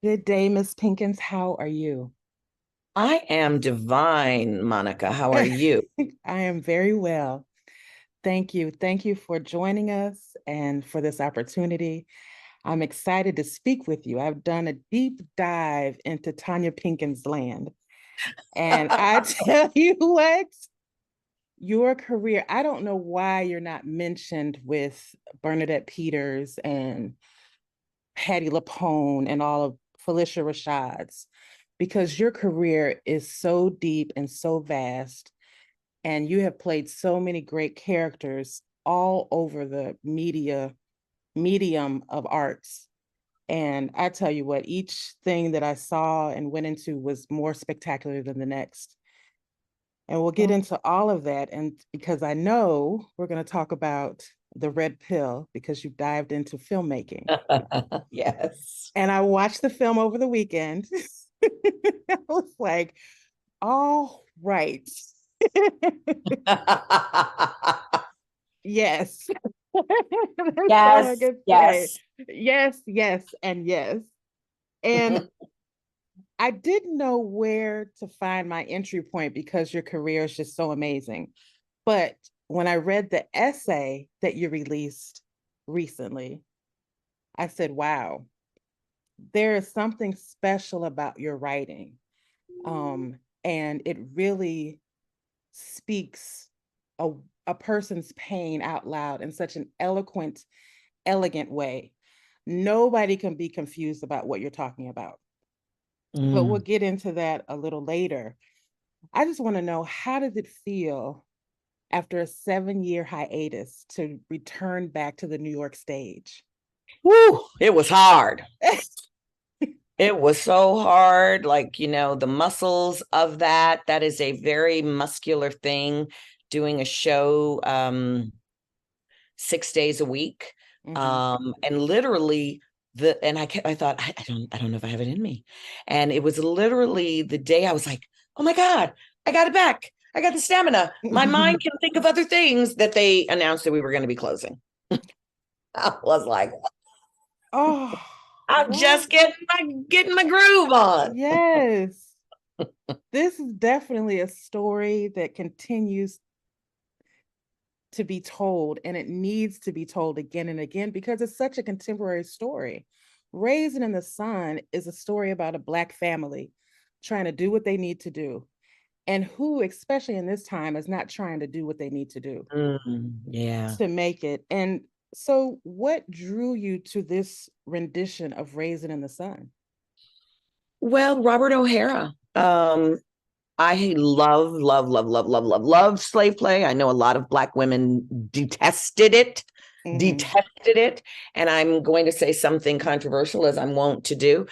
Good day, Miss Pinkins. How are you? I am divine, Monica. How are I you? am very well. Thank you. Thank you for joining us and for this opportunity. I'm excited to speak with you. I've done a deep dive into Tonya Pinkins land. And I tell you what, your career, I don't know why you're not mentioned with Bernadette Peters and Patti LuPone and all of Felicia Rashad's, because your career is so deep and so vast, and you have played so many great characters all over the medium of arts. And I tell you what, each thing that I saw and went into was more spectacular than the next. And we'll get into all of that. And because I know we're going to talk about the red pill because you've dived into filmmaking. Yes. And I watched the film over the weekend. I was like, all right. Yes. That's all I Yes, can say. yes. Yes, yes, and yes. And I didn't know where to find my entry point because your career is just so amazing. But when I read the essay that you released recently, I said, wow, there is something special about your writing. And it really speaks a, a person's pain out loud in such an eloquent, elegant way. Nobody can be confused about what you're talking about. But we'll Mm. get into that a little later. I just want to know, how does it feel after a 7 year hiatus to return back to the New York stage? Woo, it was hard. It was so hard. Like, the muscles of that is a very muscular thing, doing a show 6 days a week. Mm-hmm. And literally I thought, I don't know if I have it in me. And it was literally the day I was like, oh my God, I got it back. I got the stamina. My mind can think of other things that they announced that we were going to be closing. I was like, Oh, I'm wow. just getting my groove on. Yes. This is definitely a story that continues to be told, and it needs to be told again and again because it's such a contemporary story. Raisin in the Sun is a story about a Black family trying to do what they need to do, and who, especially in this time, is not trying to do what they need to do Yeah. to make it. And so, what drew you to this rendition of Raisin in the Sun? Well, Robert O'Hara. I love slave play. I know a lot of Black women Mm-hmm. detested it. And I'm going to say something controversial, as I'm wont to do.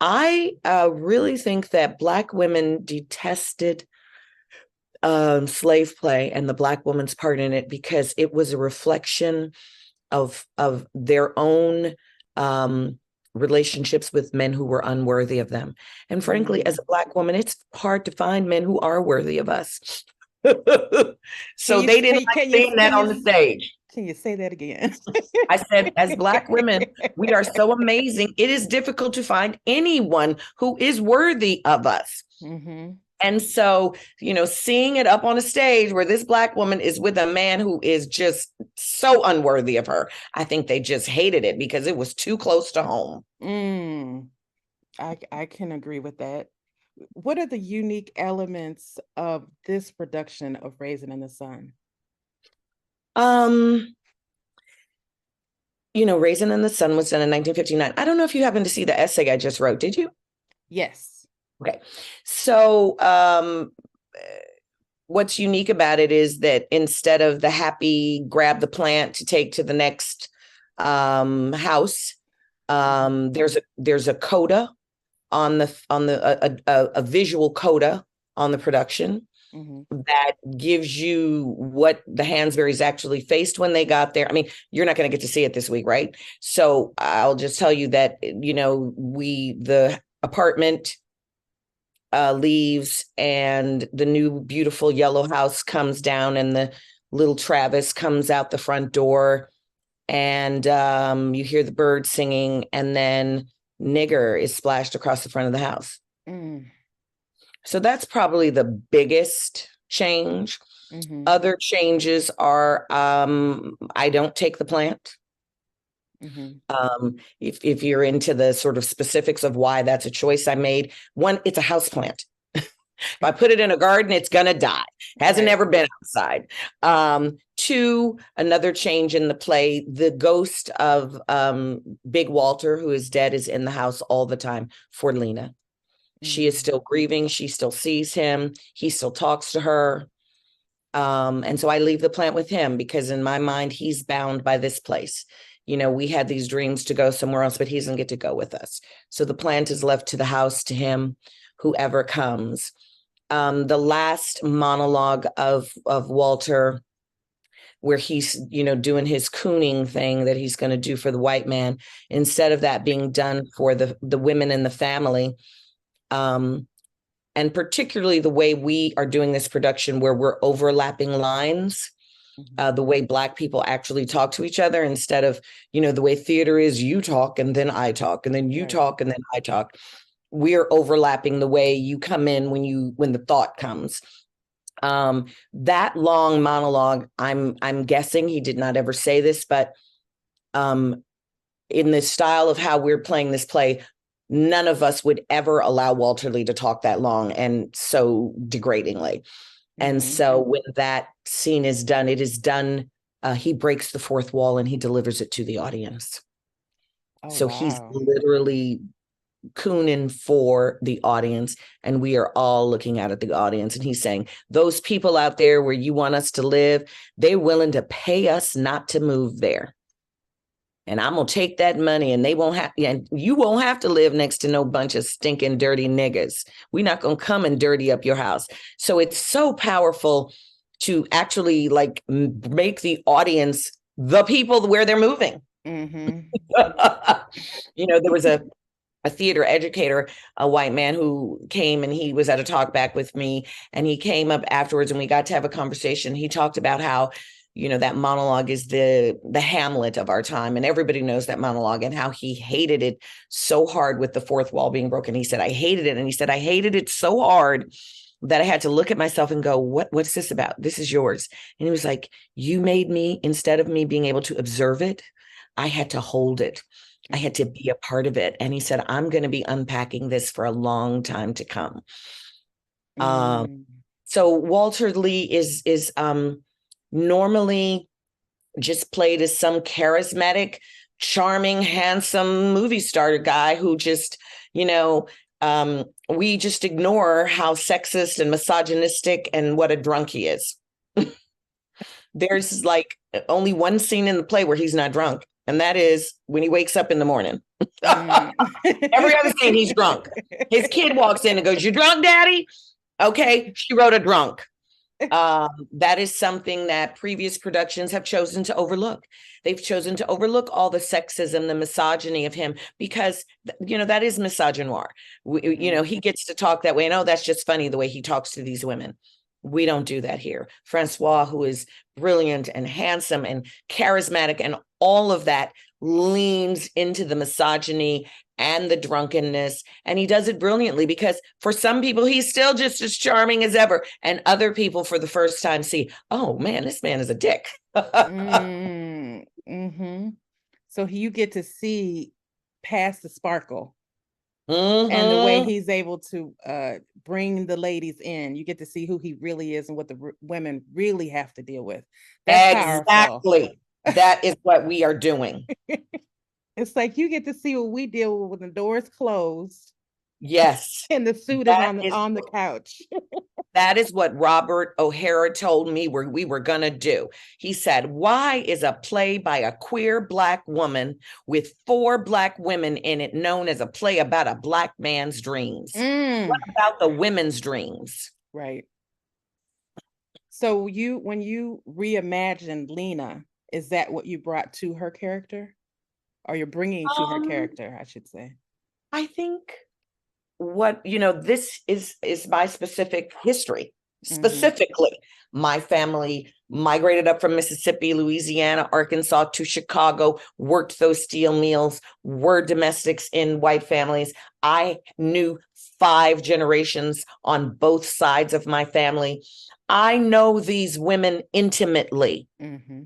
I really think that Black women detested slave play and the Black woman's part in it because it was a reflection of their own um, relationships with men who were unworthy of them. And frankly, Mm. as a Black woman, it's hard to find men who are worthy of us. Can So you they didn't can like can you seeing that can on the you stage. can you say that again? I said, as Black women, we are so amazing. It is difficult to find anyone who is worthy of us. Mm-hmm. And so, seeing it up on a stage where this Black woman is with a man who is just so unworthy of her, I think they just hated it because it was too close to home. Mm. I can agree with that. What are the unique elements of this production of Raisin in the Sun? Um, Raisin in the Sun was done in 1959. I don't know if you happened to see the essay I just wrote. Did you? Yes. Okay. So, what's unique about it is that instead of the happy grab the plant to take to the next house, Mm-hmm. there's a coda on the a visual coda on the production Mm-hmm. that gives you what the Hansberrys actually faced when they got there. I mean, you're not going to get to see it this week, right? So I'll just tell you that the apartment leaves and the new beautiful yellow house comes down and the little Travis comes out the front door and you hear the birds singing and then nigger is splashed across the front of the house. Mm. So that's probably the biggest change. Mm-hmm. Other changes are I don't take the plant. Mm-hmm. If you're into the sort of specifics of why that's a choice I made, one, it's a house plant. If I put it in a garden, it's gonna die. Hasn't Right. ever been outside. Two, another change in the play, the ghost of Big Walter, who is dead, is in the house all the time for Lena. She is still grieving. She still sees him. He still talks to her. And so I leave the plant with him because in my mind, he's bound by this place. You know, we had these dreams to go somewhere else, but he doesn't get to go with us. So the plant is left to the house, to him, whoever comes. The last monologue of Walter, where he's, you know, doing his cooning thing that he's going to do for the white man, instead of that being done for the women in the family, and particularly the way we are doing this production where we're overlapping lines, the way Black people actually talk to each other instead of, you know, the way theater is, you talk and then I talk and then you talk and then I talk. We're overlapping the way you come in when the thought comes. That long monologue, I'm guessing he did not ever say this, but in the style of how we're playing this play, none of us would ever allow Walter Lee to talk that long and so degradingly. And so when that scene is done, it is done. He breaks the fourth wall and he delivers it to the audience. Oh, so wow. He's literally cooning for the audience, and we are all looking out at the audience, and he's saying, those people out there where you want us to live, they're willing to pay us not to move there. And I'm going to take that money and they won't have, and you won't have to live next to no bunch of stinking dirty niggas. We're not going to come and dirty up your house. So it's so powerful to actually like make the audience the people where they're moving. Mm-hmm. You know, there was a theater educator, a white man, who came and he was at a talk back with me, and he came up afterwards and we got to have a conversation. He talked about how, you know, that monologue is the Hamlet of our time, and everybody knows that monologue, and how he hated it so hard with the fourth wall being broken. He said, I hated it. And he said, I hated it so hard that I had to look at myself and go, what's this about? This is yours. And he was like, you made me, instead of me being able to observe it, I had to hold it. I had to be a part of it. And he said, I'm going to be unpacking this for a long time to come. So Walter Lee is normally just played as some charismatic, charming, handsome movie star guy who just, you know, we just ignore how sexist and misogynistic and what a drunk he is. There's like only one scene in the play where he's not drunk, and that is when he wakes up in the morning. Every other scene, he's drunk. His kid walks in and goes, you drunk, Daddy? Okay, she wrote a drunk. That is something that previous productions have chosen to overlook. They've chosen to overlook all the sexism, the misogyny of him, because, you know, that is misogynoir. You know, he gets to talk that way. And, oh, that's just funny the way he talks to these women. We don't do that here. Francois, who is brilliant and handsome and charismatic and all of that, leans into the misogyny and the drunkenness, and he does it brilliantly, because for some people he's still just as charming as ever, and other people for the first time see, oh man, this man is a dick. So you get to see past the sparkle. And the way he's able to bring the ladies in, you get to see who he really is and what the women really have to deal with. That's exactly powerful. That is what we are doing. It's like you get to see what we deal with when the door's closed. Yes. And the suit is on the couch. That is what Robert O'Hara told me we were going to do. He said, why is a play by a queer Black woman with 4 Black women in it known as a play about a Black man's dreams? What about the women's dreams? Right. So when you reimagined Lena, is that what you brought to her character? Or you're bringing to her character, I should say? I think what, you know, this is my specific history. specifically. My family migrated up from Mississippi, Louisiana, Arkansas to Chicago, worked those steel mills, were domestics in white families. I knew 5 generations on both sides of my family. I know these women intimately. Mm-hmm.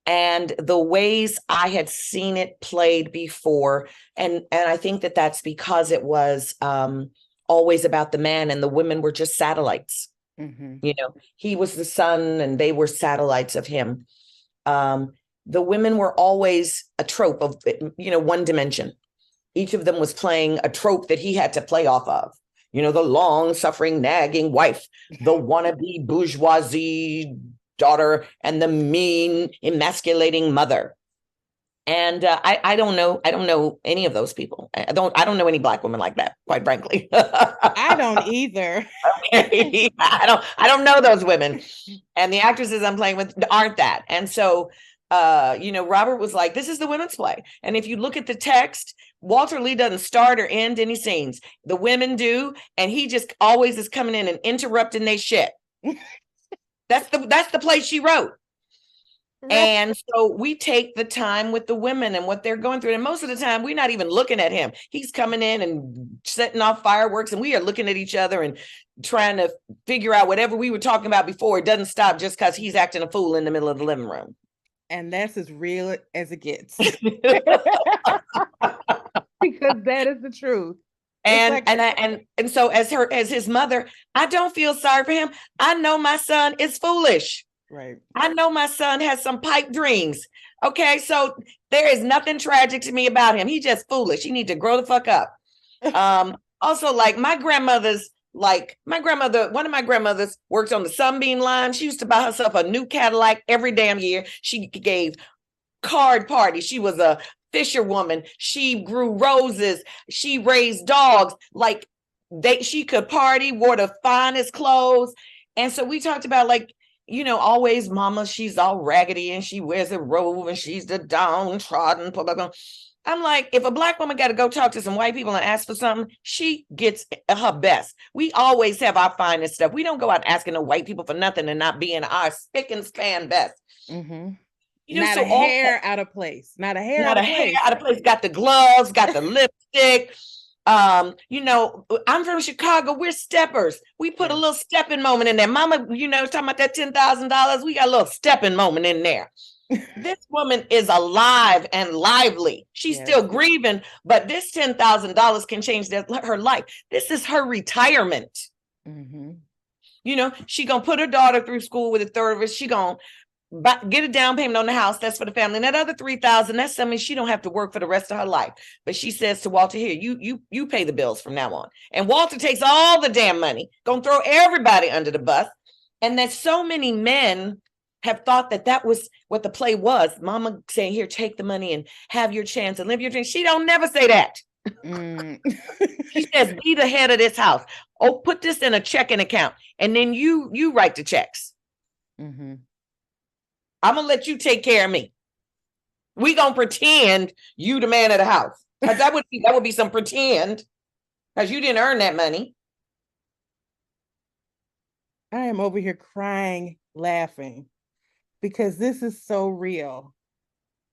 And the ways I had seen it played before. And I think that that's because it was always about the man, and the women were just satellites. Mm-hmm. You know, he was the sun and they were satellites of him. The women were always a trope of, one dimension. Each of them was playing a trope that he had to play off of. You know, the long suffering, nagging wife, the wannabe bourgeoisie daughter, and the mean, emasculating mother. And I don't know any of those people. I don't know any Black women like that, quite frankly. I don't either. Okay. I don't know those women. And the actresses I'm playing with aren't that. And so Robert was like, this is the women's play. And if you look at the text, Walter Lee doesn't start or end any scenes. The women do, and he just always is coming in and interrupting their shit. That's the play she wrote. Right. And so we take the time with the women and what they're going through. And most of the time, we're not even looking at him. He's coming in and setting off fireworks, and we are looking at each other and trying to figure out whatever we were talking about before. It doesn't stop just because he's acting a fool in the middle of the living room. And that's as real as it gets. Because that is the truth. And so as his mother, I don't feel sorry for him. I know my son is foolish. Right. I know my son has some pipe dreams. Okay, so there is nothing tragic to me about him. He's just foolish. He needs to grow the fuck up. Also, like one of my grandmothers worked on the Sunbeam line. She used to buy herself a new Cadillac every damn year. She gave card parties. She was a fisherwoman. She grew roses. She raised dogs. Like she could party, wore the finest clothes. And so we talked about always mama, she's all raggedy and she wears a robe and she's the downtrodden. Blah, blah, blah. I'm like, if a Black woman got to go talk to some white people and ask for something, she gets her best. We always have our finest stuff. We don't go out asking the white people for nothing and not being our spick and span best. Mm-hmm. Not a hair out of place. Not a hair out of place. Got the gloves, got the lipstick. I'm from Chicago. We're steppers. We put a little stepping moment in there. Mama, talking about that $10,000. We got a little stepping moment in there. This woman is alive and lively. She's still grieving, but this $10,000 can change her life. This is her retirement. Mm-hmm. She gonna put her daughter through school with a third of it. She gonna get a down payment on the house. That's for the family. And that other $3,000, that's something she don't have to work for the rest of her life. But she says to Walter, here, you pay the bills from now on. And Walter takes all the damn money, gonna throw everybody under the bus. And that so many men have thought that was what the play was. Mama saying, here, take the money and have your chance and live your dream. She don't never say that. She says, be the head of this house. Oh, put this in a checking account. And then you write the checks. Mm-hmm. I'm going to let you take care of me. We going to pretend you the man of the house. Because that would be some pretend. Because you didn't earn that money. I am over here crying, laughing. Because this is so real.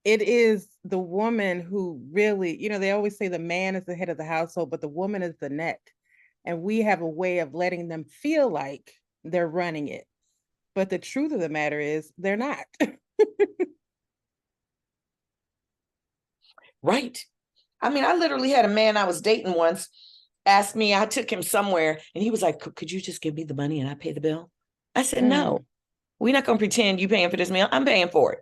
It is the woman who really, they always say the man is the head of the household, but the woman is the neck. And we have a way of letting them feel like they're running it. But the truth of the matter is they're not. Right. I mean, I literally had a man I was dating once ask me, I took him somewhere and he was like, could you just give me the money and I pay the bill? I said, no. We're not going to pretend you paying for this meal. I'm paying for it.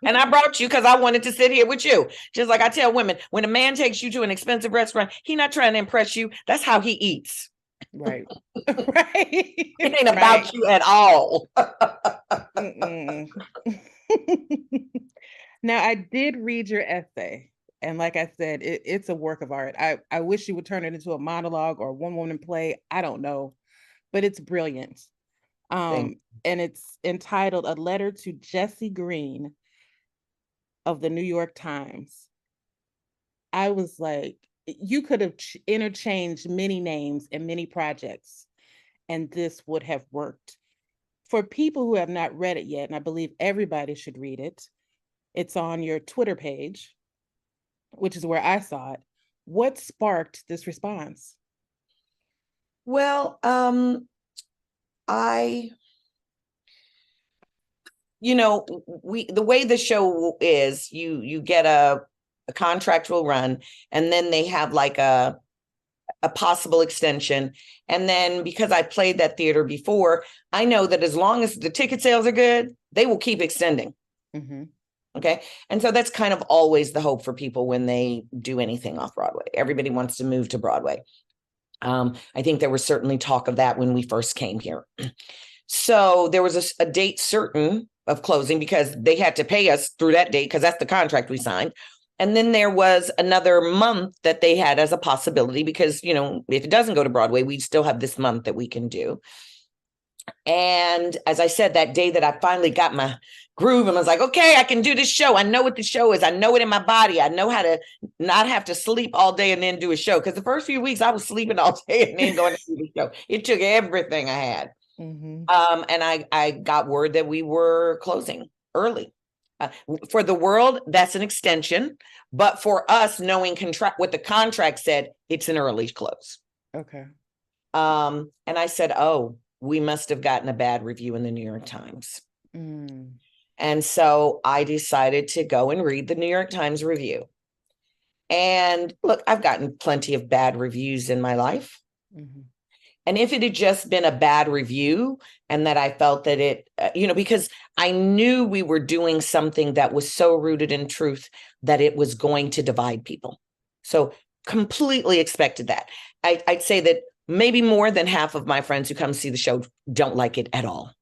And I brought you because I wanted to sit here with you. Just like I tell women, when a man takes you to an expensive restaurant, he's not trying to impress you. That's how he eats. Right. Right. It ain't about you at all. Now, I did read your essay. And like I said, it's a work of art. I wish you would turn it into a monologue or one woman play. I don't know. But it's brilliant. And it's entitled A Letter to Jesse Green of the New York Times. I was like, you could have interchanged many names and many projects. and this would have worked. For people who have not read it yet, and I believe everybody should read it, it's on your Twitter page, which is where I saw it. What sparked this response? Well, I, the way the show is, you get a contractual run, and then they have like a possible extension. And then because I played that theater before, I know that as long as the ticket sales are good, they will keep extending. Mm-hmm. Okay. And so that's kind of always the hope for people when they do anything off Broadway. Everybody wants to move to Broadway. I think there was certainly talk of that when we first came here. So there was a date certain of closing because they had to pay us through that date because that's the contract we signed. And then there was another month that they had as a possibility because, if it doesn't go to Broadway, we still have this month that we can do. And as I said, that day that I finally got my groove and was like, okay, I can do this show. I know what the show is. I know it in my body. I know how to not have to sleep all day and then do a show. Because the first few weeks I was sleeping all day and then going to do the show. It took everything I had. Mm-hmm. And I got word that we were closing early. For the world, that's an extension. But for us, knowing what the contract said, it's an early close. Okay. And I said, oh, we must have gotten a bad review in the New York Times. Mm. And so I decided to go and read the New York Times review. And look, I've gotten plenty of bad reviews in my life. Mm-hmm. And if it had just been a bad review and that I felt that it, because I knew we were doing something that was so rooted in truth that it was going to divide people. So completely expected that. I'd say that maybe more than half of my friends who come see the show don't like it at all.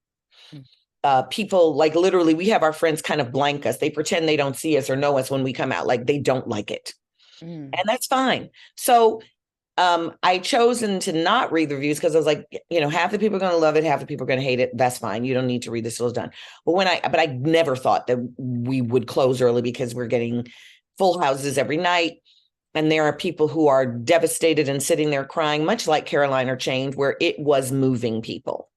People like literally, we have our friends kind of blank us. They pretend they don't see us or know us when we come out, like they don't like it. And that's fine. So I chosen to not read the reviews because I was like, half the people are going to love it, half the people are going to hate it. That's fine. You don't need to read this till it's done. But I never thought that we would close early because we're getting full houses every night. And there are people who are devastated and sitting there crying, much like Caroline or Change, where it was moving people.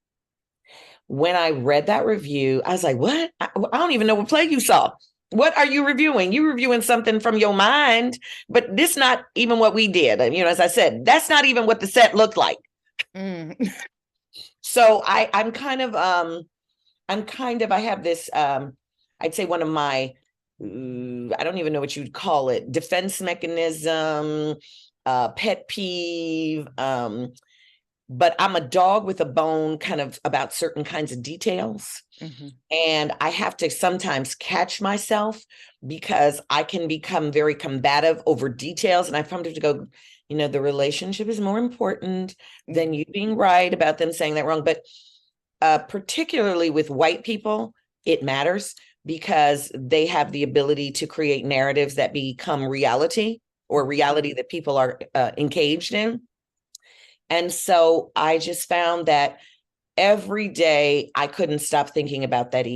When I read that review, I was like, what? I don't even know what play you saw. What are you reviewing? You're reviewing something from your mind, but this not even what we did. As I said, that's not even what the set looked like. So I have this, I'd say one of my, I don't even know what you'd call it, defense mechanism, pet peeve, but I'm a dog with a bone kind of about certain kinds of details. Mm-hmm. And I have to sometimes catch myself because I can become very combative over details. And I've come to go, the relationship is more important than you being right about them saying that wrong. But particularly with white people, it matters because they have the ability to create narratives that become reality or reality that people are engaged in. And so I just found that every day I couldn't stop thinking about that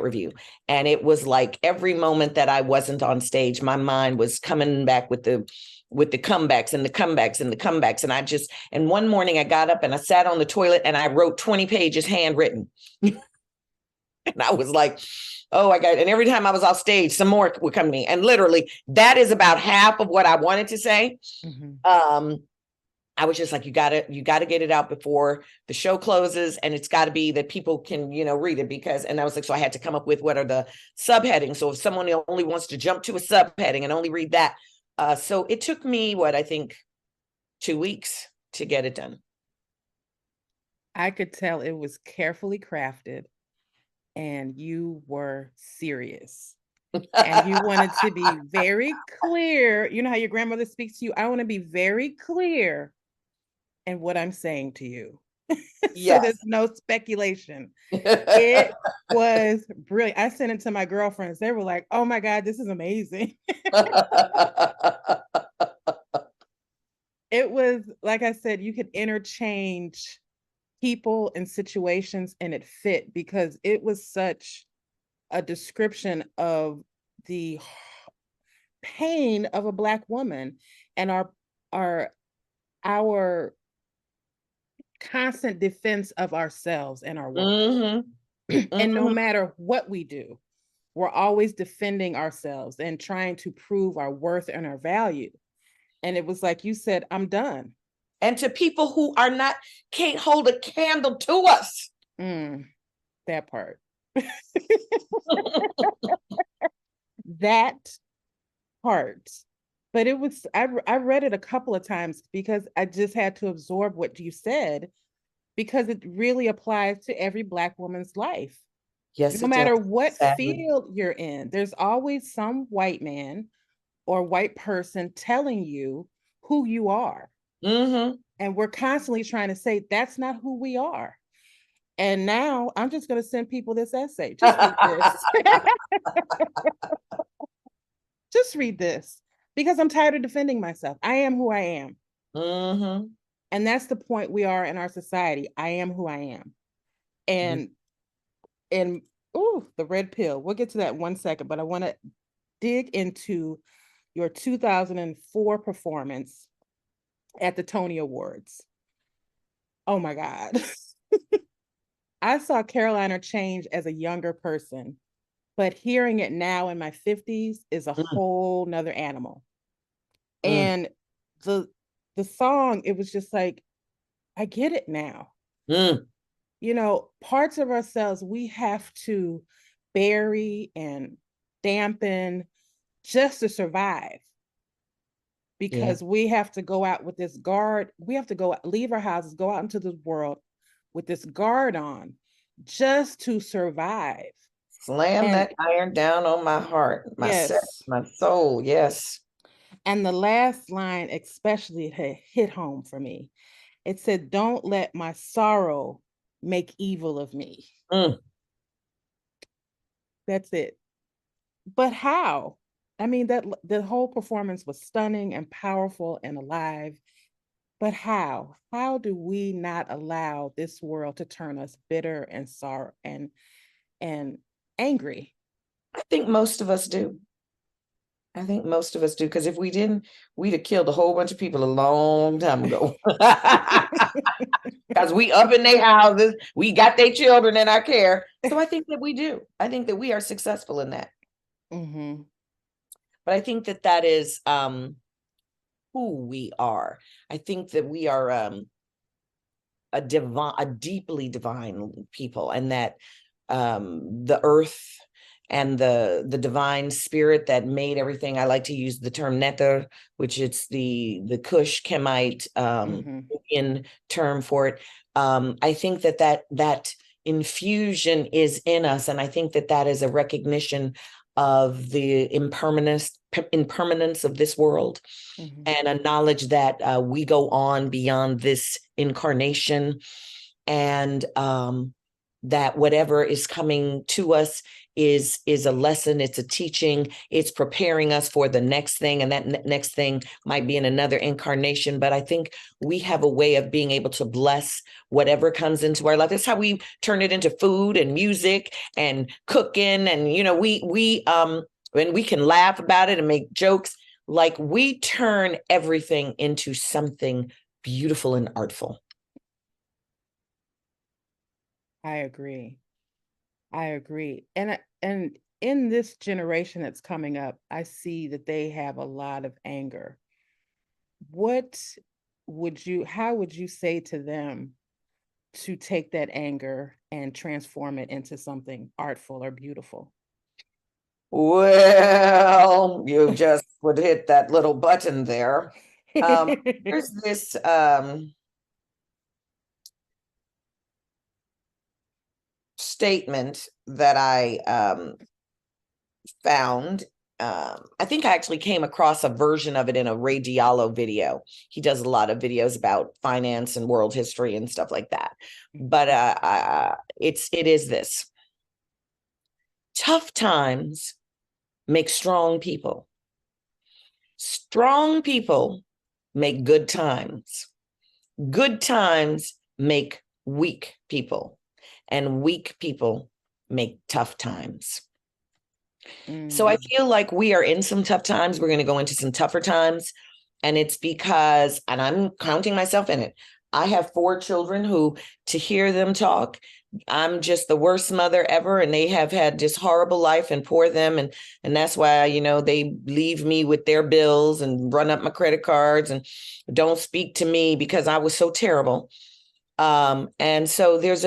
review. And it was like every moment that I wasn't on stage, my mind was coming back with the comebacks and the comebacks and the comebacks. And one morning I got up and I sat on the toilet and I wrote 20 pages handwritten. And I was like, oh, and every time I was off stage, some more would come to me. And literally that is about half of what I wanted to say. Mm-hmm. I was just like, you gotta get it out before the show closes. And it's gotta be that people can, read it and I was like, so I had to come up with what are the subheadings. So if someone only wants to jump to a subheading and only read that. So it took me, I think 2 weeks to get it done. I could tell it was carefully crafted and you were serious. And you wanted to be very clear. You know how your grandmother speaks to you? I want to be very clear in what I'm saying to you. So there's no speculation. It was brilliant. I sent it to my girlfriends. They were like, oh my God, this is amazing. It was, like I said, you could interchange people and situations and it fit because it was such a description of the pain of a Black woman and our constant defense of ourselves and our worth. Mm-hmm. And no Mm-hmm. matter what we do, we're always defending ourselves and trying to prove our worth and our value. And it was like you said, I'm done. And to people who are not, can't hold a candle to us. That part. That part. But it was, I read it a couple of times because I just had to absorb what you said, because it really applies to every Black woman's life. Yes, No it does. matter what Sadly. field you're in, there's always some white man or white person telling you who you are. Mm-hmm. And we're constantly trying to say that's not who we are. And now I'm just going to send people this essay. Just read this. Just read this, because I'm tired of defending myself. I am who I am. Mm-hmm. And that's the point we are in our society. I am who I am. And the red pill. We'll get to that in 1 second, but I want to dig into your 2004 performance at the Tony Awards. Oh my God. I saw Carolina change as a younger person, but hearing it now in my 50s is a Mm. whole nother animal. Mm. And the the song, it was just like, I get it now. Mm. You know, parts of ourselves we have to bury and dampen just to survive, Yeah. because we have to go out with this guard. We have to go leave our houses, go out into the world with this guard on just to survive. Slam And that iron down on my heart, my set, yes, my soul. Yes. and the last line especially hit home for me. It said, "Don't let my sorrow make evil of me." Mm. That's it. But how? I mean, that the whole performance was stunning and powerful and alive. But how? How do we not allow this world to turn us bitter and sorrow and angry? I think most of us do. I think most of us do, because if we didn't, we'd have killed a whole bunch of people a long time ago. Because we up in their houses, we got their children in our care. So I think that we do. I think that we are successful in that. Mm-hmm. But I think that that is who we are. I think that we are a deeply divine people, and that the earth and the divine spirit that made everything. I like to use the term nether, which it's the Kush Kemite Mm-hmm. Indian term for it. I think that infusion is in us, and I think that that is a recognition of the impermanence of this world, Mm-hmm. and a knowledge that we go on beyond this incarnation, and that whatever is coming to us is a lesson, it's a teaching, it's preparing us for the next thing, and that next thing might be in another incarnation. But I think we have a way of being able to bless whatever comes into our life. That's how we turn it into food and music and cooking, and when we can laugh about it and make jokes, like we turn everything into something beautiful and artful. I agree. I agree. And in this generation that's coming up, I see that they have a lot of anger. What how would you say to them to take that anger and transform it into something artful or beautiful? Well, you just would hit that little button there. There's this statement that I found. I think I actually came across a version of it in a Ray Diallo video. He does a lot of videos about finance and world history and stuff like that. But it is this: tough times make strong people. Strong people make good times. Good times make weak people. And weak people make tough times. So I feel like we are in some tough times. We're going to go into some tougher times. And it's because, and I'm counting myself in it, I have 4 children who, to hear them talk, I'm just the worst mother ever, and they have had just horrible life, and poor them. And that's why, they leave me with their bills and run up my credit cards and don't speak to me because I was so terrible. And so there's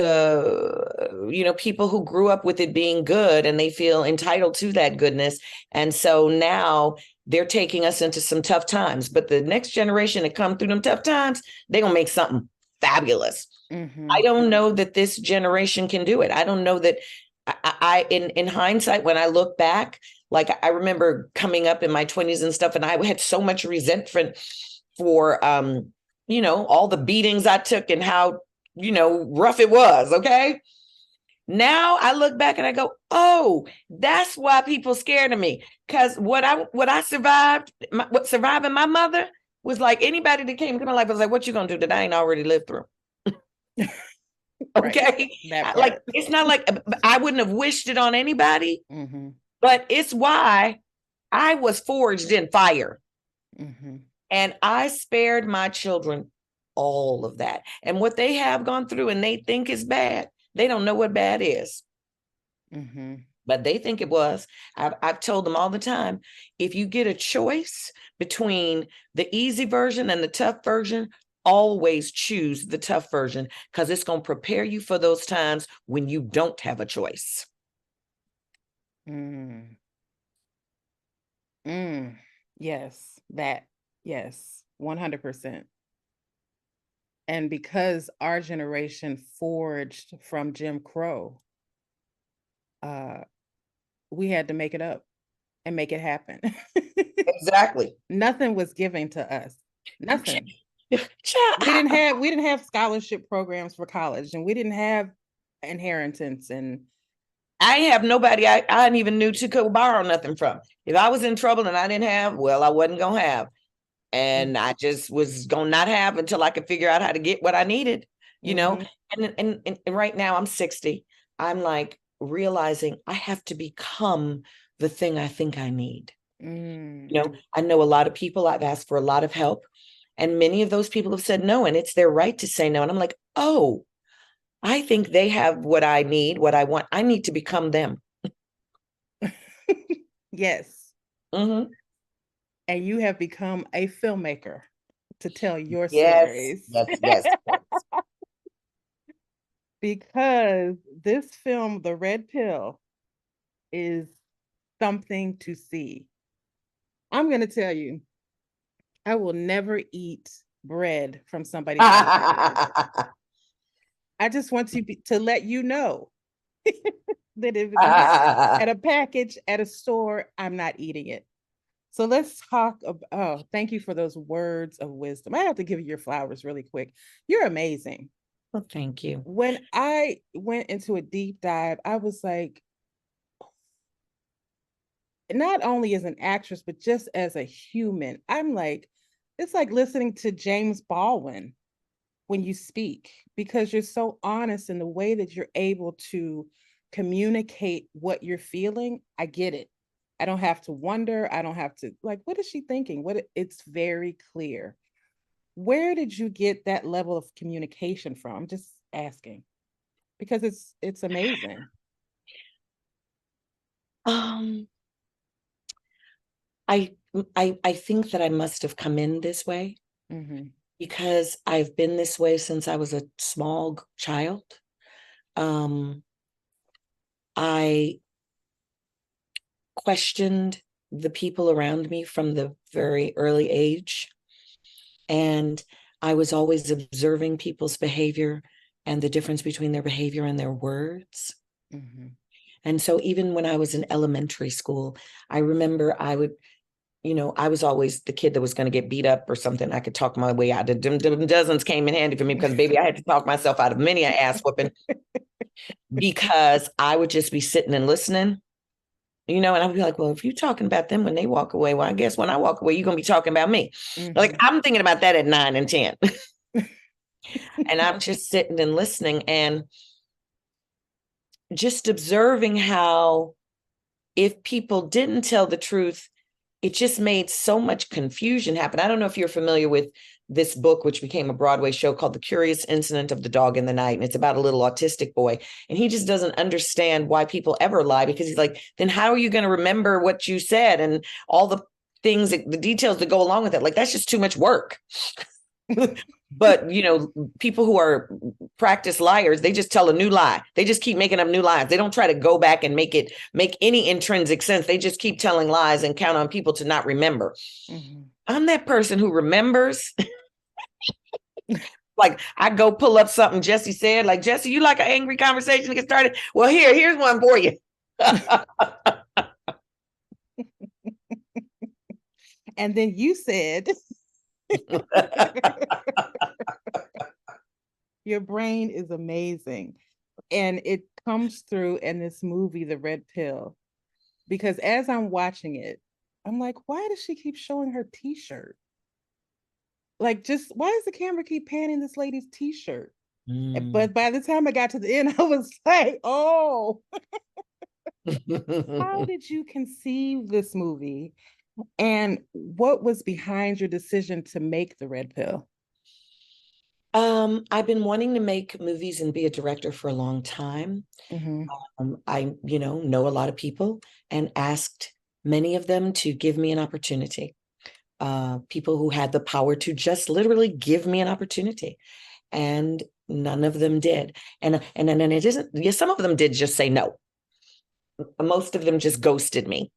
people who grew up with it being good and they feel entitled to that goodness. And so now they're taking us into some tough times, but the next generation that come through them tough times, they're going to make something fabulous. Mm-hmm. I don't know that this generation can do it. I don't know that I in hindsight, when I look back, like I remember coming up in my 20s and stuff, and I had so much resentment for, all the beatings I took and how, rough it was. Okay. Now I look back and I go, oh, that's why people scared of me. Because what I survived, what surviving my mother was like, anybody that came into my life was like, what you gonna do that I ain't already lived through? Okay. Like, it's not like I wouldn't have wished it on anybody, mm-hmm. but it's why I was forged in fire. Mm-hmm. And I spared my children all of that. And what they have gone through and they think is bad, they don't know what bad is. Mm-hmm. But they think it was. I've told them all the time, if you get a choice between the easy version and the tough version, always choose the tough version, because it's going to prepare you for those times when you don't have a choice. Yes, that. Yes, 100%. And because our generation forged from Jim Crow, we had to make it up and make it happen. Exactly. Nothing was given to us. Nothing. We didn't have scholarship programs for college, and we didn't have inheritance, and I have nobody I didn't even knew to go borrow nothing from. If I was in trouble and I didn't have, well, I wasn't gonna have. And I just was gonna not have until I could figure out how to get what I needed, mm-hmm. And right now I'm 60. I'm like realizing I have to become the thing I think I need. I know a lot of people, I've asked for a lot of help, and many of those people have said no, and it's their right to say no. And I'm like, oh, I think they have what I need, what I want. I need to become them. Yes. Mm-hmm. And you have become a filmmaker to tell your stories. Yes. Because this film, The Red Pill, is something to see. I'm going to tell you, I will never eat bread from somebody else. I just want to let you know that if it's at a package, at a store, I'm not eating it. So let's talk about, thank you for those words of wisdom. I have to give you your flowers really quick. You're amazing. Well, thank you. When I went into a deep dive, I was like, not only as an actress, but just as a human, I'm like, it's like listening to James Baldwin when you speak, because you're so honest in the way that you're able to communicate what you're feeling. I get it. I don't have to wonder. I don't have to like, what is she thinking? It's very clear. Where did you get that level of communication from? I'm just asking, because it's amazing. I think that I must have come in this way, mm-hmm. because I've been this way since I was a small child. I questioned the people around me from the very early age. And I was always observing people's behavior and the difference between their behavior and their words. Mm-hmm. And so even when I was in elementary school, I remember I would, I was always the kid that was going to get beat up or something. I could talk my way out. Dozens came in handy for me because, baby, I had to talk myself out of many an ass whooping because I would just be sitting and listening. And I would be like, well, if you're talking about them when they walk away, well, I guess when I walk away, you're going to be talking about me. Mm-hmm. Like, I'm thinking about that at 9 and 10. And I'm just sitting and listening and just observing how if people didn't tell the truth, it just made so much confusion happen. I don't know if you're familiar with this book, which became a Broadway show called The Curious Incident of the Dog in the Night. And it's about a little autistic boy. And he just doesn't understand why people ever lie, because he's like, then how are you going to remember what you said and all the things, the details that go along with it? Like, that's just too much work. But, you know, people who are practiced liars, they just tell a new lie. They just keep making up new lies. They don't try to go back and make any intrinsic sense. They just keep telling lies and count on people to not remember. Mm-hmm. I'm that person who remembers. Like, I go pull up something Jesse said, like, Jesse, you like an angry conversation to get started? Well, here's one for you. And then you said, your brain is amazing. And it comes through in this movie, The Red Pill, because as I'm watching it, I'm like, why does she keep showing her t-shirt? Like, just why does the camera keep panning this lady's t-shirt? But by the time I got to the end, I was like, oh, how did you conceive this movie? And what was behind your decision to make The Red Pill? I've been wanting to make movies and be a director for a long time. Mm-hmm. I, know a lot of people and asked many of them to give me an opportunity. People who had the power to just literally give me an opportunity, and none of them did. And it isn't. Yeah, some of them did just say no. Most of them just ghosted me.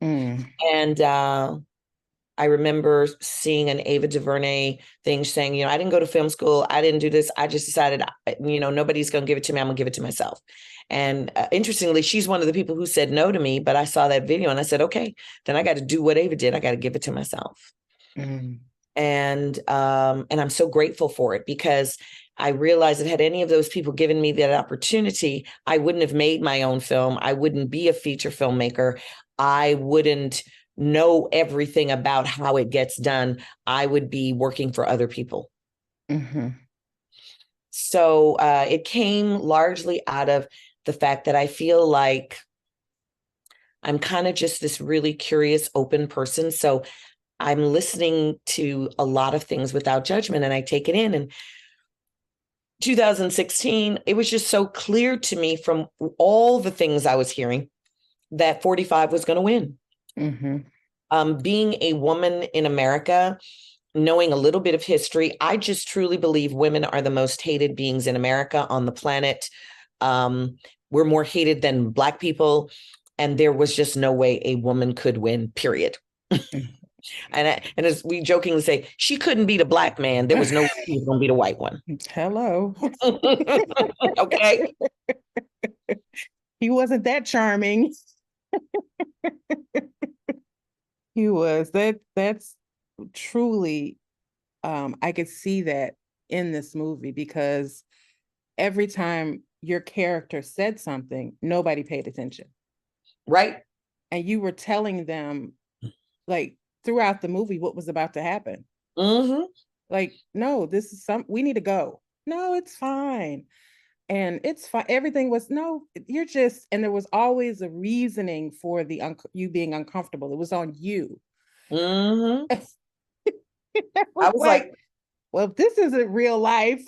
And I remember seeing an Ava DuVernay thing saying, I didn't go to film school. I didn't do this. I just decided, nobody's going to give it to me. I'm going to give it to myself. And interestingly, she's one of the people who said no to me, but I saw that video and I said, okay, then I got to do what Ava did. I got to give it to myself. And I'm so grateful for it, because I realized that had any of those people given me that opportunity, I wouldn't have made my own film. I wouldn't be a feature filmmaker. I wouldn't know everything about how it gets done. I would be working for other people. Mm-hmm. So it came largely out of the fact that I feel like I'm kind of just this really curious, open person. So I'm listening to a lot of things without judgment, and I take it in. And 2016, it was just so clear to me from all the things I was hearing that 45 was going to win. Mm-hmm. Being a woman in America, knowing a little bit of history, I just truly believe women are the most hated beings in America on the planet. We're more hated than Black people, and there was just no way a woman could win, period. And as we jokingly say, she couldn't beat a Black man. There was no way she was going to beat a white one. Hello. Okay. He wasn't that charming. He was. That's truly, I could see that in this movie, because every time your character said something, nobody paid attention. Right. And you were telling them, like, throughout the movie, what was about to happen. Mm-hmm. Like, no, this is we need to go. No, it's fine. And it's fine. Everything was, no, you're just, and there was always a reasoning for you being uncomfortable. It was on you. Mm-hmm. I was like, well, this isn't real life.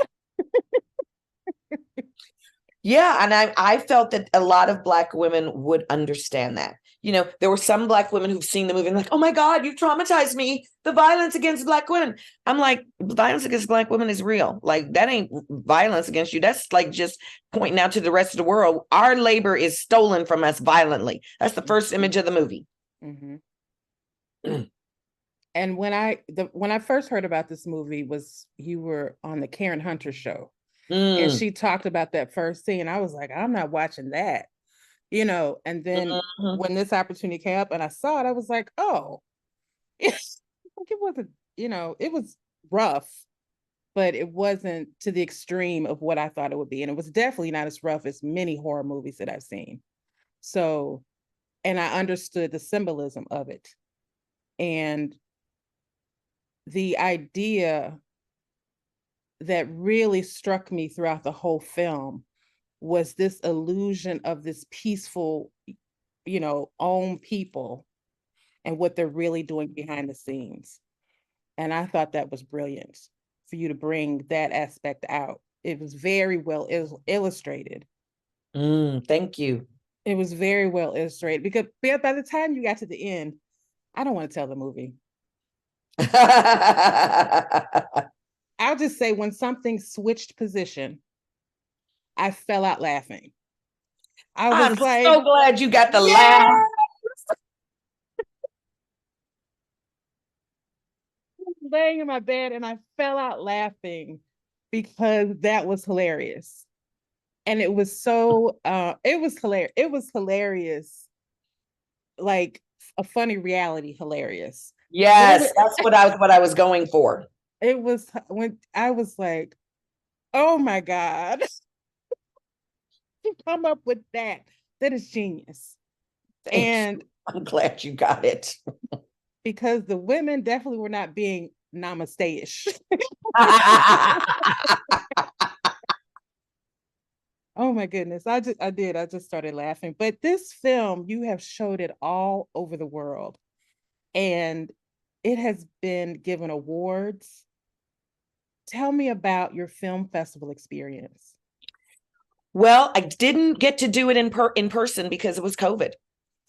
Yeah. And I felt that a lot of Black women would understand that. There were some Black women who've seen the movie and like, oh my God, you traumatized me. The violence against Black women. I'm like, violence against Black women is real. Like, that ain't violence against you. That's like just pointing out to the rest of the world, our labor is stolen from us violently. That's the first image of the movie. Mm-hmm. And when I first heard about this movie was you were on the Karen Hunter show. And she talked about that first scene. I was like, I'm not watching that, and then when this opportunity came up and I saw it, I was like, oh, it wasn't, it was rough, but it wasn't to the extreme of what I thought it would be. And it was definitely not as rough as many horror movies that I've seen. So, and I understood the symbolism of it. And the idea that really struck me throughout the whole film was this illusion of this peaceful, own people and what they're really doing behind the scenes. And I thought that was brilliant for you to bring that aspect out. It was very well illustrated. Thank you. It was very well illustrated because by the time you got to the end, I don't want to tell the movie. I'll just say when something switched position, I fell out laughing. I I'm was like, so glad you got the yeah, laugh. laying in my bed and I fell out laughing because that was hilarious. And it was so it was hilarious, like a funny reality hilarious. But Yes, that's what I was going for. it was when I was like, oh my God, to come up with that. That is genius. Thank you. And I'm glad you got it. because the women definitely were not being namaste-ish. Oh my goodness. I just started laughing. But this film, you have showed it all over the world and it has been given awards. Tell me about your film festival experience. Well, I didn't get to do it in person because it was COVID.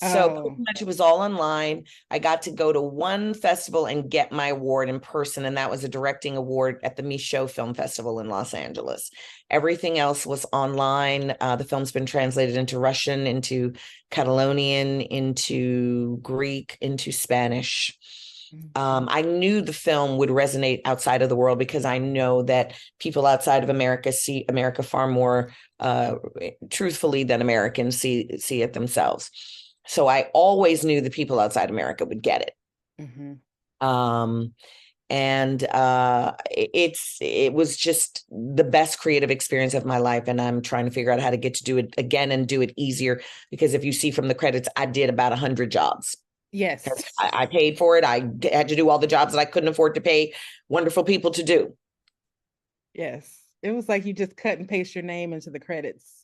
So pretty Oh, much it was all online. I got to go to one festival and get my award in person, and that was a directing award at the Michaud Film Festival in Los Angeles. Everything else was online. The film's been translated into Russian, into Catalonian, into Greek, into Spanish. I knew the film would resonate outside of the world because I know that people outside of America see America far more truthfully than Americans see it themselves. So I always knew the people outside America would get it. mm-hmm. Um, and it was just the best creative experience of my life, and I'm trying to figure out how to get to do it again and do it easier, because if you see from the credits, I did about 100 jobs. Yes. I paid for it. I had to do all the jobs that I couldn't afford to pay wonderful people to do. Yes. It was like you just cut and paste your name into the credits.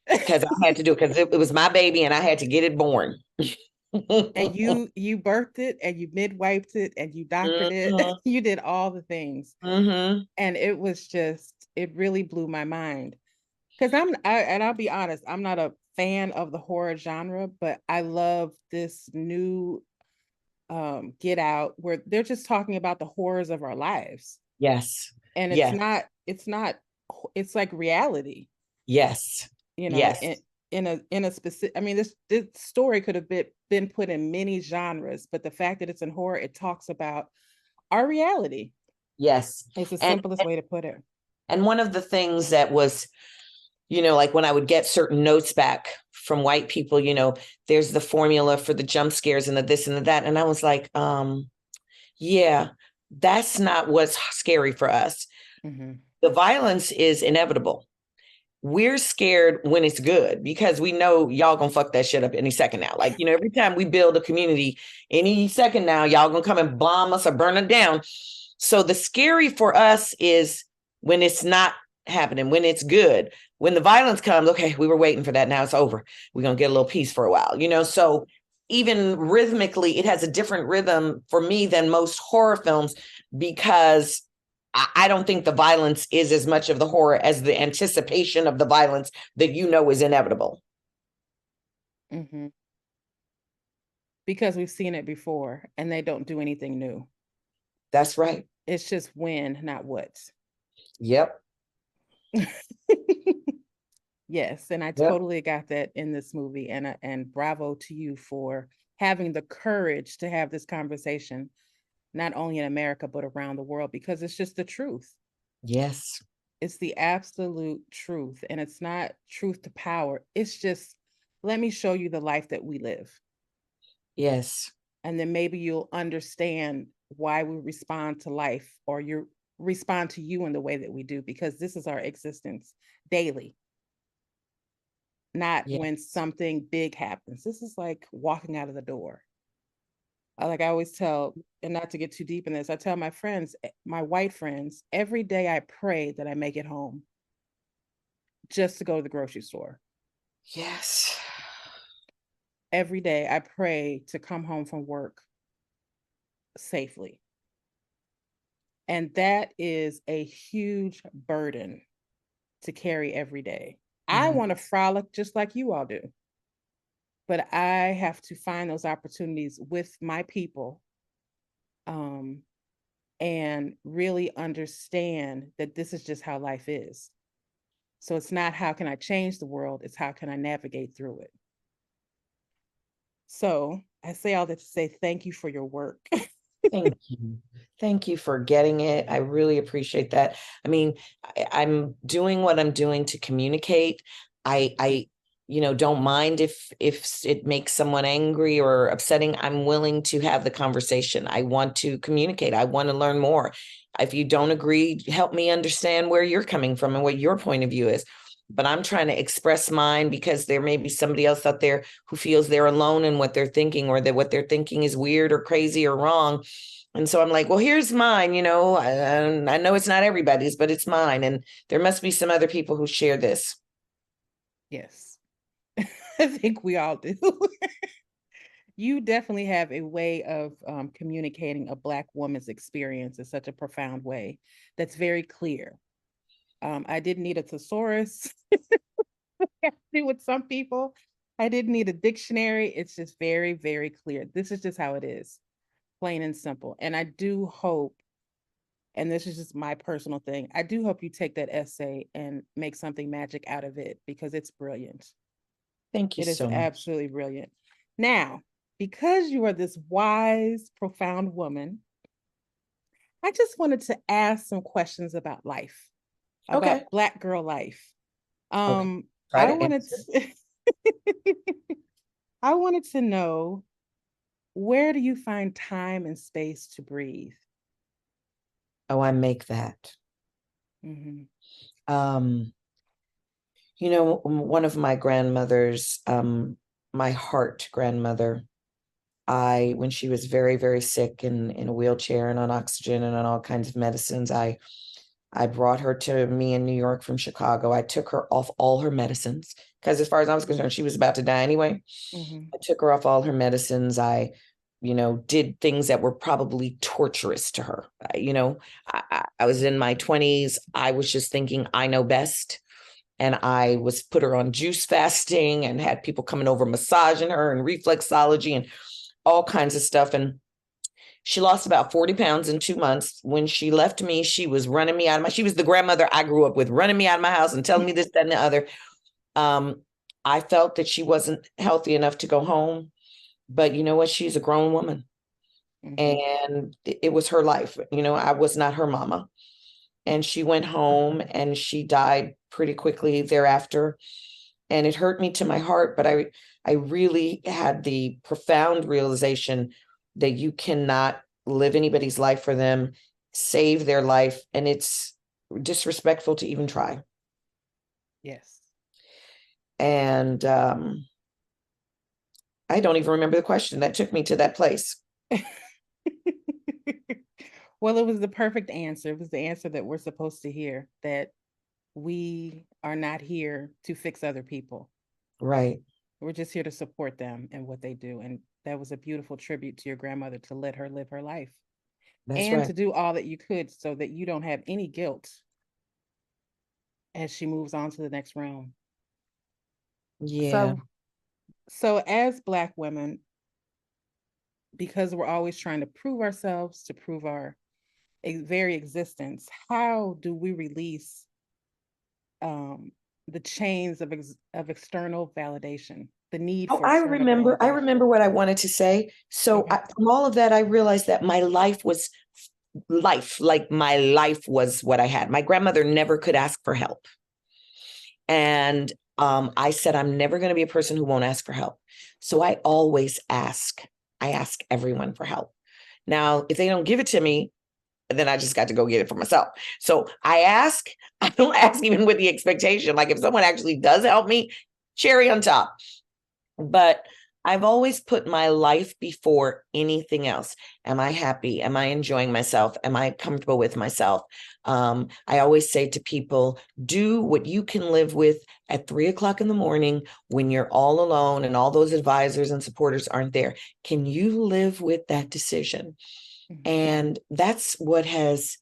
Because I had to do it because it was my baby and I had to get it born. And you birthed it and you midwifed it and you doctored it. Mm-hmm. You did all the things. Mm-hmm. And it was just, it really blew my mind. Because and I'll be honest, I'm not a fan of the horror genre, but I love this new Get Out where they're just talking about the horrors of our lives. Yes. And Yes. it's like reality, Yes. you know, Yes. in a specific, I mean, this story could have been put in many genres, but the fact that it's in horror, it talks about our reality. Yes. It's the And simplest way to put it. and one of the things that was, like when I would get certain notes back from white people, there's the formula for the jump scares and the this and the that. And I was like, yeah, that's not what's scary for us. Mm-hmm. The violence is inevitable. We're scared when it's good because we know y'all gonna fuck that shit up any second now. Like, every time we build a community, any second now, y'all gonna come and bomb us or burn it down. So the scary for us is when it's not happening, when it's good. When the violence comes, okay, we were waiting for that. Now it's over. We're gonna get a little peace for a while, So even rhythmically, it has a different rhythm for me than most horror films because I don't think the violence is as much of the horror as the anticipation of the violence that is inevitable. Mm-hmm. Because we've seen it before and they don't do anything new. That's right. It's just when, not what. Yep. Yes, and I Yep. totally got that in this movie, and bravo to you for having the courage to have this conversation, not only in America but around the world, because it's just the truth. Yes. It's the absolute truth, and it's not truth to power. It's just let me show you the life that we live, Yes. and then maybe you'll understand why we respond to life or you respond to you in the way that we do, because this is our existence daily, not Yes. when something big happens. This is like walking out of the door. Like I always tell, and not to get too deep in this, I tell my friends, my white friends, every day I pray that I make it home just to go to the grocery store. Yes. Every day I pray to come home from work safely. And that is a huge burden to carry every day. I Mhm. want to frolic just like you all do, but I have to find those opportunities with my people, um, and really understand that this is just how life is. So it's not how can I change the world, it's how can I navigate through it. So I say all that to say thank you for your work. Thank you. Thank you for getting it. I really appreciate that. I mean, I'm doing what I'm doing to communicate. I, don't mind if it makes someone angry or upsetting. I'm willing to have the conversation. I want to communicate. I want to learn more. If you don't agree, help me understand where you're coming from and what your point of view is. But I'm trying to express mine because there may be somebody else out there who feels they're alone in what they're thinking, or that what they're thinking is weird or crazy or wrong. And so I'm like, well, here's mine, I know it's not everybody's, but it's mine. And there must be some other people who share this. Yes, I think we all do. You definitely have a way of communicating a Black woman's experience in such a profound way that's very clear. I didn't need a thesaurus with some people. I didn't need a dictionary. It's just very, very clear. This is just how it is, plain and simple. And I do hope, and this is just my personal thing, I do hope you take that essay and make something magic out of it because it's brilliant. Thank you It is so much. absolutely brilliant. Now, because you are this wise, profound woman, I just wanted to ask some questions about life, Okay. about Black girl life. Okay. Um, Try I to wanted answer. to, I wanted to know, where do you find time and space to breathe? Oh, I make that. Mhm. Um, one of my grandmothers, my heart grandmother, when she was very, very sick and in a wheelchair and on oxygen and on all kinds of medicines, I brought her to me in New York from Chicago. I took her off all her medicines because, as far as I was concerned, she was about to die anyway. Mhm. I took her off all her medicines. Did things that were probably torturous to her. I was in my 20s. I was just thinking, I know best. And I was put her on juice fasting and had people coming over massaging her and reflexology and all kinds of stuff. And she lost about 40 pounds in 2 months. When she left me, she was running me out of she was the grandmother I grew up with, running me out of my house and telling me this, that, and the other. Um, I felt that she wasn't healthy enough to go home. But you know what? She's a grown woman Mhm. and it was her life. I was not her mama. And she went home and she died pretty quickly thereafter. And it hurt me to my heart, but I really had the profound realization that you cannot live anybody's life for them, save their life, and it's disrespectful to even try. Yes. And I don't even remember the question that took me to that place. Well, it was the perfect answer. It was the answer that we're supposed to hear, that we are not here to fix other people. Right. We're just here to support them and what they do. And that was a beautiful tribute to your grandmother, to let her live her life That's and right. to do all that you could so that you don't have any guilt as she moves on to the next realm. Yeah. So as Black women, because we're always trying to prove ourselves, to prove our very existence, how do we release um, the chains of external validation, the need Oh, for I external remember. I validation? remember what I wanted to say. So Okay. from all of that, I realized that my life was life. Like my life was what I had. My grandmother never could ask for help. And I said, I'm never going to be a person who won't ask for help. So I always ask. I ask everyone for help. Now, if they don't give it to me, then I just got to go get it for myself. So I ask. I don't ask even with the expectation. Like if someone actually does help me, cherry on top. But I've always put my life before anything else. Am I happy? Am I enjoying myself? Am I comfortable with myself? I always say to people, do what you can live with at 3 o'clock in the morning when you're all alone and all those advisors and supporters aren't there. Can you live with that decision? Mhm. And that's what has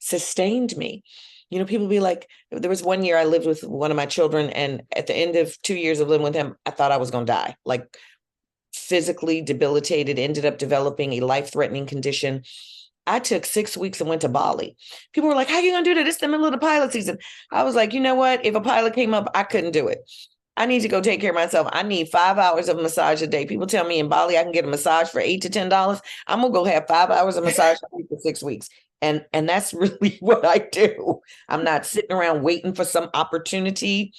sustained me. You know, people be like, there was one year I lived with one of my children, and at the end of 2 years of living with him, I thought I was going to die, like physically debilitated, ended up developing a life-threatening condition. I took 6 weeks and went to Bali. People were like, how are you going to do that? It's the middle of the pilot season. I was like, you know what? If a pilot came up, I couldn't do it. I need to go take care of myself. I need 5 hours of massage a day. People tell me in Bali I can get a massage for $8 to $10. I'm gonna go have 5 hours of massage for 6 weeks. And that's really what I do. I'm not sitting around waiting for some opportunity.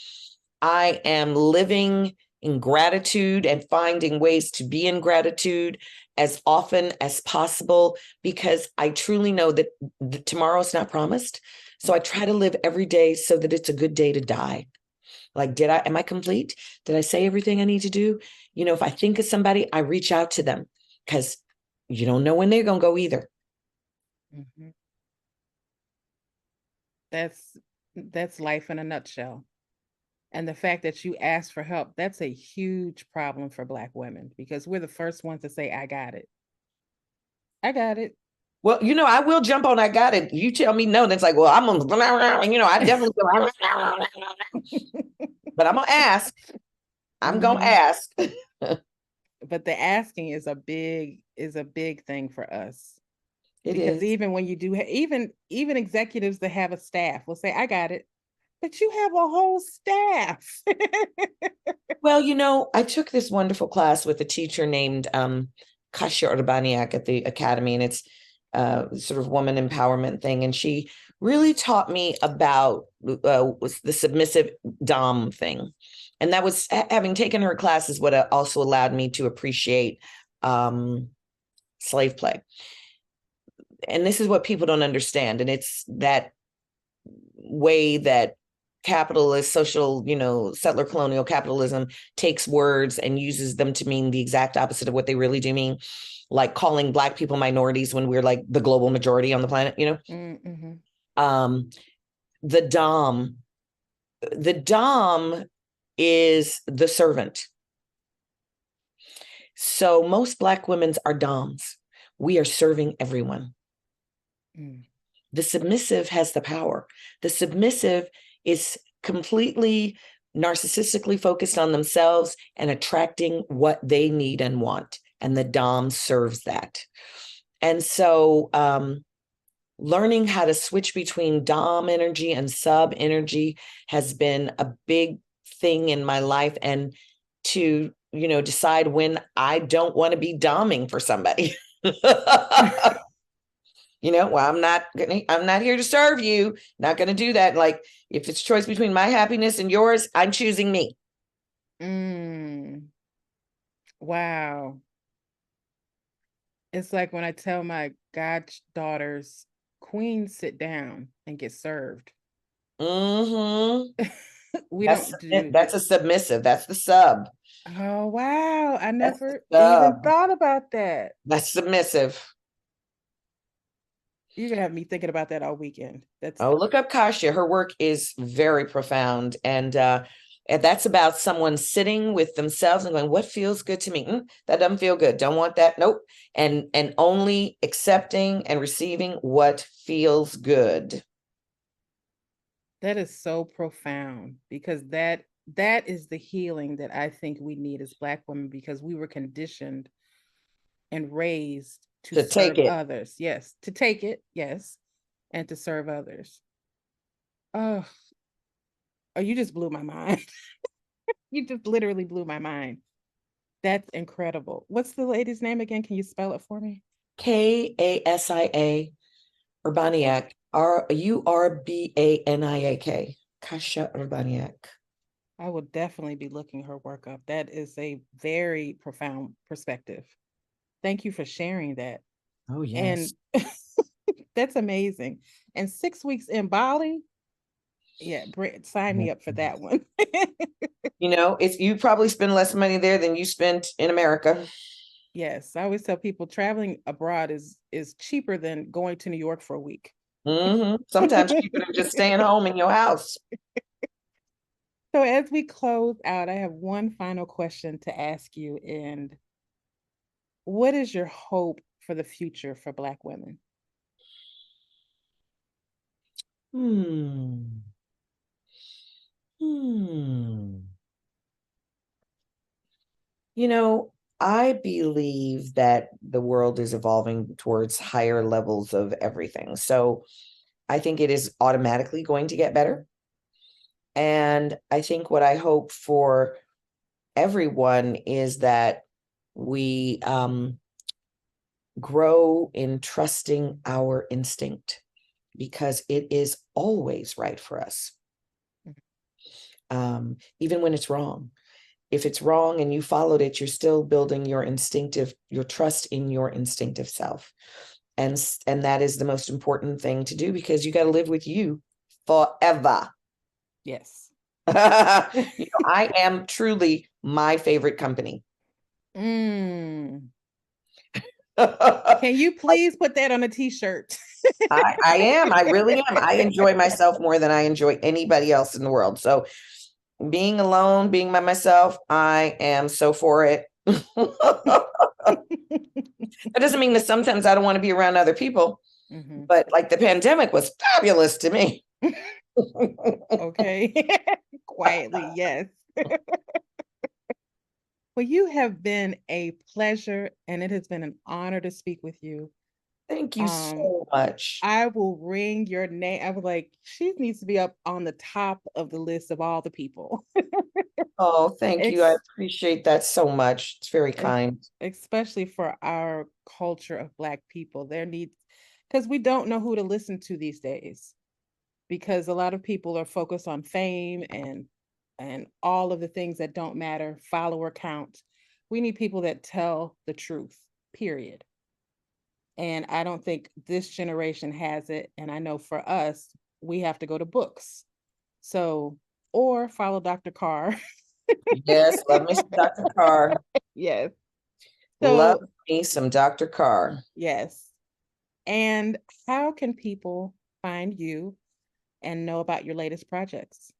I am living in gratitude and finding ways to be in gratitude as often as possible, because I truly know that tomorrow is not promised. So I try to live every day so that it's a good day to die. Like, am I complete? Did I say everything I need to do? You know, if I think of somebody, I reach out to them, because you don't know when they're going to go either. Mm-hmm. That's life in a nutshell. And the fact that you asked for help, that's a huge problem for Black women, because we're the first ones to say, I got it. I got it. Well, you know, I will jump on, I got it. You tell me no, that's like, well, I'm going to, you know, I definitely, but I'm going to ask. I'm going to ask. But the asking is a big thing for us. It because is. even when you do, even executives that have a staff will say, I got it. But you have a whole staff. Well, you know, I took this wonderful class with a teacher named Kasia Urbaniak at the academy, and it's sort of woman empowerment thing. And she really taught me about the submissive dom thing. And that was, having taken her classes, what also allowed me to appreciate slave play. And this is what people don't understand. And it's that way that capitalist, social, you know, settler colonial capitalism takes words and uses them to mean the exact opposite of what they really do mean. Like calling Black people minorities when we're like the global majority on the planet, you know? Mm-hmm. The dom is the servant. So most Black women are doms. We are serving everyone. The submissive has the power. The submissive is completely narcissistically focused on themselves and attracting what they need and want. And the dom serves that. And so learning how to switch between dom energy and sub energy has been a big thing in my life. And to, you know, decide when I don't want to be doming for somebody. You know, well, I'm not here to serve you. Not going to do that. Like, if it's choice between my happiness and yours, I'm choosing me. Wow. It's like when I tell my goddaughters, queens sit down and get served. Mm-hmm. Don't do. That's a submissive. That's the sub. Oh, wow. I never even thought about that. That's submissive. You're going to have me thinking about that all weekend. Look up Kasia. Her work is very profound. And that's about someone sitting with themselves and going, what feels good to me? That doesn't feel good. Don't want that. Nope. And only accepting and receiving what feels good. That is so profound, because that is the healing that I think we need as Black women, because we were conditioned and raised to serve others. Yes, to take it. Yes, and to serve others. Oh, you just blew my mind. You just literally blew my mind. That's incredible. What's the lady's name again? Can you spell it for me? Kasia Urbaniak. Urbaniak. Kasia Urbaniak. I will definitely be looking her work up. That is a very profound perspective. Thank you for sharing that. Oh, yes. And that's amazing. And 6 weeks in Bali. Yeah, sign me up for that one. You know, you probably spend less money there than you spent in America. Yes, I always tell people traveling abroad is cheaper than going to New York for a week. Mm-hmm. Sometimes cheaper than just staying home in your house. So as we close out, I have one final question to ask you. And what is your hope for the future for Black women? Hmm. Hmm. You know, I believe that the world is evolving towards higher levels of everything. So I think it is automatically going to get better. And I think what I hope for everyone is that we grow in trusting our instinct because it is always right for us, even when it's wrong. If it's wrong and you followed it, you're still building your trust in your instinctive self. And that is the most important thing to do because you got to live with you forever. Yes. I am truly my favorite company. Mm. I, Can you please put that on a t-shirt? I am. I really am. I enjoy myself more than I enjoy anybody else in the world. So being alone, being by myself, I am so for it. That doesn't mean that sometimes I don't want to be around other people, Mhm. but like the pandemic was fabulous to me. Okay. Quietly, yes. Well, you have been a pleasure, and it has been an honor to speak with you. Thank you Um, so much. I will ring your name. I was like, she needs to be up on the top of the list of all the people. Oh, thank you. I Ex- appreciate that so much. It's very ex- kind. Especially for our culture of Black people. There needs, because we don't know who to listen to these days, because a lot of people are focused on fame and all of the things that don't matter, follower count. We need people that tell the truth, period. And I don't think this generation has it. And I know for us, we have to go to books. So, or follow Dr. Carr. Yes, love me some Dr. Carr. Yes. Love So, me some Dr. Carr. yes. And how can people find you and know about your latest projects?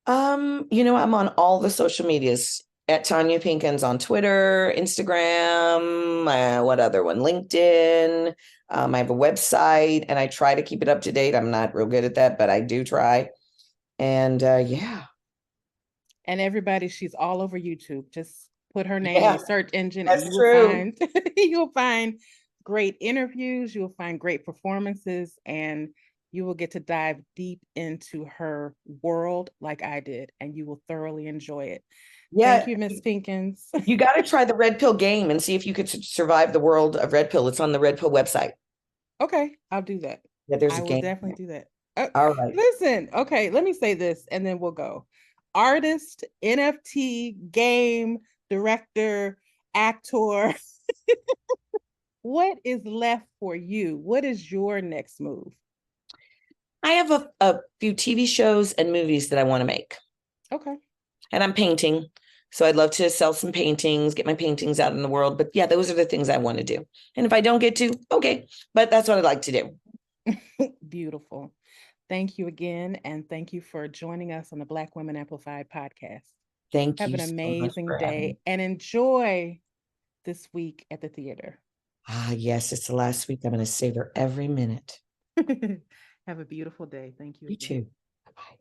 I'm on all the social medias at Tonya Pinkins on Twitter, Instagram, what other one? LinkedIn. I have a website and I try to keep it up to date. I'm not real good at that, but I do try. And yeah, And everybody, she's all over YouTube. Just put her name in yeah, the search engine and that's you will true. find you'll find great interviews, you'll find great performances, and you will get to dive deep into her world like I did, and you will thoroughly enjoy it. Thank Yeah, you, Miss Pinkins. you got to try the Red Pill game and see if you could survive the world of Red Pill. It's on the Red Pill website. Okay, I'll do that. Yeah, there's I a will game. definitely do that. Uh, All right. Listen, okay, let me say this and then we'll go. Artist, NFT, game, director, actor. What is left for you? What is your next move? I have a few TV shows and movies that I want to make, Okay. and I'm painting. So I'd love to sell some paintings, get my paintings out in the world. But yeah, those are the things I want to do. And if I don't get to, okay, but that's what I'd like to do. Beautiful. Thank you again. And thank you for joining us on the Black Women Amplified podcast. Thank Have you an so much amazing for having me. day and enjoy this week at the theater. Ah, yes, it's the last week. I'm going to savor every minute. Have a beautiful day. Thank you You again. too. Bye-bye.